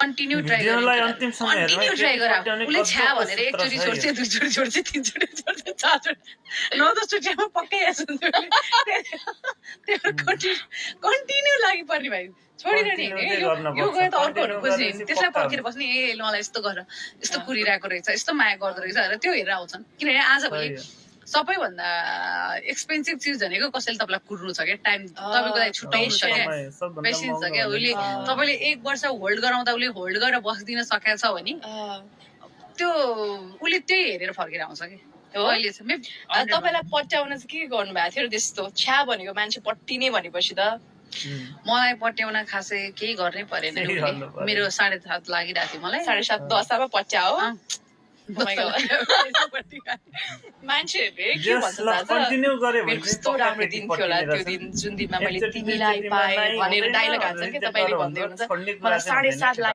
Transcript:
continue try भिडियोलाई अन्तिमसम्म हेर्नु continue try गर उसले छ्या भनेर एकचोटि छोड्छ दुईचोटि छोड्छ तीनचोटि छोड्छ चारचोटि 9-10 पक्कै आएछ कन्टिन्यू लागि पर्ने भाइ छोडिरहने यो गयो त अर्कोहरू खोज्ने त्यसलाई पर्खेर बस्ने ए मलाई यस्तो गर यस्तो कुरिरहेको रहेछ यस्तो माया गर्दो रहेछ भनेर त्यो हेरेर आउँछन् किनभने आजभोलि सबैभन्दा एक्सपेन्सिभ चिज भनेको कसैले तपाईँलाई कुर्नु छ क्या टाइम तपाईँको लागि छुट्याउनु छ क्या पेसेन्स छ क्या उसले तपाईँले 1 वर्ष होल्ड गराउँदा उसले होल्ड गरेर बस्दिन सकेको छ भने त्यो उसले त्यही हेरेर फर्केर आउँछ कि अहिले तपाईँलाई पट्याउन चाहिँ के गर्नु भएको थियो त्यस्तो छ्या भनेको मान्छे पट्टिने भनेपछि त मलाई पट्याउन खासै केही गर्नै परेन मेरो 7.5 लागिरहेको थियो मलाई 7.5 10 पट्या हो मान्छेहरूले के भन्छ कन्टिन्यू गरे भने कस्तो राम्रो दिन थियो होला त्यो दिन जुन दिनमा मैले तिमीलाई पाएँ भनेर डायलग हाल्छन् कि तपाईँले भन्दै हुनुहुन्छ मलाई 7.5